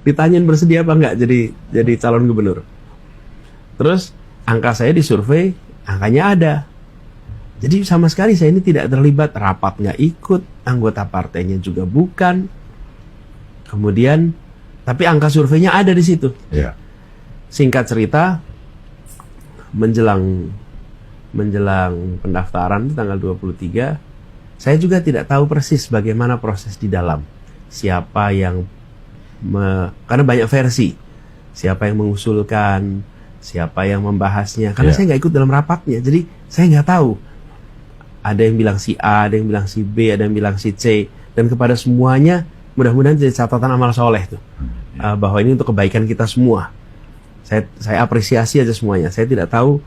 Ditanyain bersedia apa enggak jadi calon gubernur. Terus angka saya disurvei, angkanya ada. Jadi sama sekali saya ini tidak terlibat, rapat nggak ikut, anggota partainya juga bukan. Kemudian, tapi angka surveinya ada di situ. Ya. Singkat cerita, menjelang pendaftaran tanggal 23, saya juga tidak tahu persis bagaimana proses di dalam. Siapa yang karena banyak versi, siapa yang mengusulkan, siapa yang membahasnya, karena saya nggak ikut dalam rapatnya, jadi saya nggak tahu. Ada yang bilang si A, ada yang bilang si B, ada yang bilang si C, dan kepada semuanya mudah-mudahan jadi catatan amal soleh tuh, bahwa ini untuk kebaikan kita semua. Saya apresiasi aja semuanya. Saya tidak tahu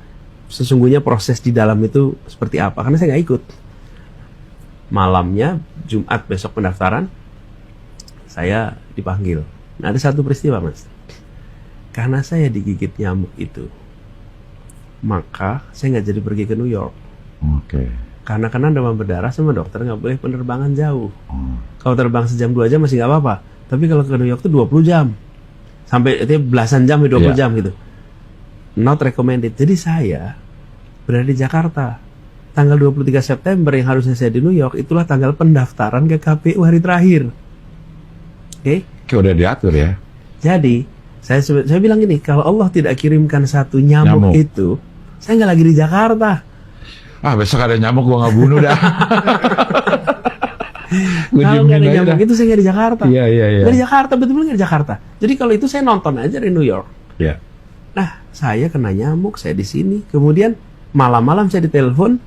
sesungguhnya proses di dalam itu seperti apa, karena saya nggak ikut. Malamnya Jumat besok pendaftaran, saya dipanggil. Nah, ada satu peristiwa, Mas. Karena saya digigit nyamuk itu, maka saya nggak jadi pergi ke New York. Oke. Karena demam berdarah sama dokter nggak boleh penerbangan jauh. Kalau terbang sejam 2 jam masih nggak apa-apa. Tapi kalau ke New York itu 20 jam. Sampai itu belasan jam, 20 jam gitu. Not recommended. Jadi saya berada di Jakarta. Tanggal 23 September yang harusnya saya di New York, itulah tanggal pendaftaran ke KPU hari terakhir. Oke? Udah diatur ya. Jadi, saya bilang gini, kalau Allah tidak kirimkan satu nyamuk itu, saya nggak lagi di Jakarta. Besok ada nyamuk gua nggak bunuh dah. Kalau nggak ada nyamuk itu saya nggak di Jakarta. Iya. Nggak di Jakarta, betul-betul nggak di Jakarta. Jadi kalau itu saya nonton aja di New York. Iya. Nah, saya kena nyamuk, saya di sini. Kemudian malam-malam saya ditelepon,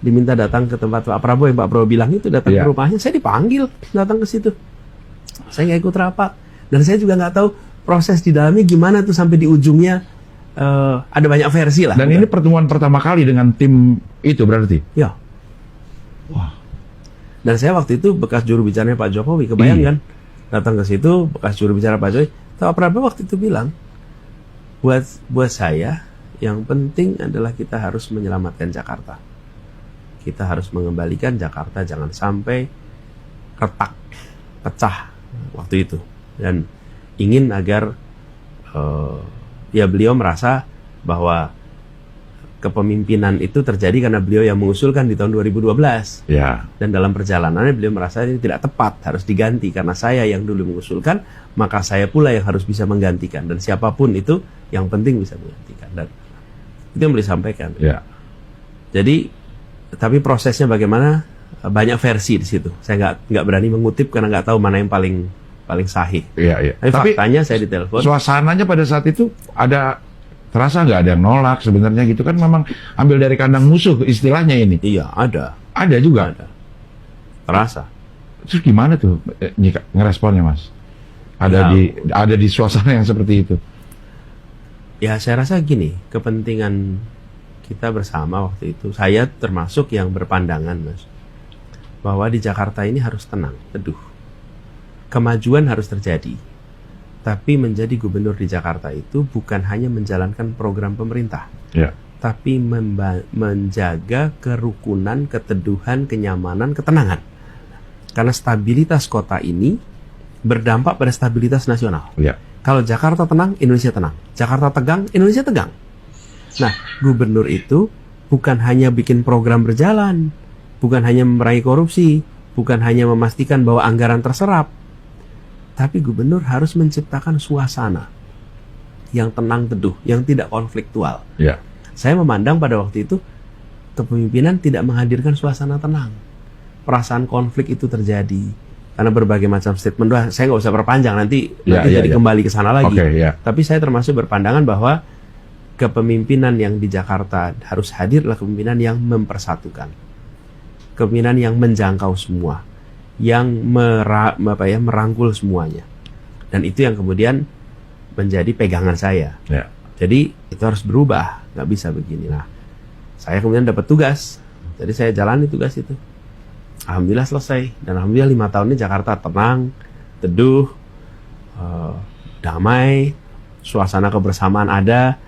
diminta datang ke tempat Pak Prabowo, yang Pak Prabowo bilang itu, datang ke rumahnya. Saya dipanggil datang ke situ. Saya nggak ikut rapat, dan saya juga nggak tahu proses di dalamnya gimana tuh sampai di ujungnya. Ada banyak versi lah. Dan ini pertemuan pertama kali dengan tim itu berarti? Ya. Wah. Dan saya waktu itu bekas juru bicaranya Pak Jokowi, kebayang kan? Datang ke situ, bekas juru bicara Pak Jokowi. Pak Prabowo waktu itu bilang, buat saya yang penting adalah kita harus menyelamatkan Jakarta. Kita harus mengembalikan Jakarta, jangan sampai retak, pecah waktu itu. Dan ingin agar beliau merasa bahwa kepemimpinan itu terjadi karena beliau yang mengusulkan di tahun 2012. Ya. Dan dalam perjalanannya beliau merasa ini tidak tepat, harus diganti karena saya yang dulu mengusulkan, maka saya pula yang harus bisa menggantikan, dan siapapun itu yang penting bisa menggantikan. Dan itu yang beliau sampaikan. Ya. Jadi, tapi prosesnya bagaimana, banyak versi di situ. Saya nggak berani mengutip karena nggak tahu mana yang paling sahih. Iya. Tapi faktanya saya ditelepon. Suasananya pada saat itu terasa nggak ada yang nolak sebenarnya gitu kan, memang ambil dari kandang musuh istilahnya ini. Iya, ada. Ada juga. Ada. Terasa. Terus gimana tuh ngeresponnya, Mas? Ada di suasana yang seperti itu. Ya, saya rasa gini, kepentingan kita bersama waktu itu, saya termasuk yang berpandangan, Mas, bahwa di Jakarta ini harus tenang, teduh. Kemajuan harus terjadi. Tapi menjadi gubernur di Jakarta itu bukan hanya menjalankan program pemerintah, tapi menjaga kerukunan, keteduhan, kenyamanan, ketenangan. Karena stabilitas kota ini berdampak pada stabilitas nasional. Kalau Jakarta tenang, Indonesia tenang. Jakarta tegang, Indonesia tegang. Nah, gubernur itu bukan hanya bikin program berjalan, bukan hanya meraih korupsi, bukan hanya memastikan bahwa anggaran terserap, tapi gubernur harus menciptakan suasana yang tenang teduh, yang tidak konfliktual. Saya memandang pada waktu itu kepemimpinan tidak menghadirkan suasana tenang. Perasaan konflik itu terjadi karena berbagai macam statement. Saya nggak usah perpanjang, nanti jadi kembali ke sana lagi. Tapi saya termasuk berpandangan bahwa kepemimpinan yang di Jakarta harus hadir adalah kepemimpinan yang mempersatukan, kepemimpinan yang menjangkau semua, yang merangkul semuanya. Dan itu yang kemudian menjadi pegangan saya. Jadi itu harus berubah, nggak bisa begini. Nah, saya kemudian dapat tugas, jadi saya jalani tugas itu. Alhamdulillah selesai, dan alhamdulillah 5 tahun ini Jakarta tenang, teduh, damai, suasana kebersamaan ada.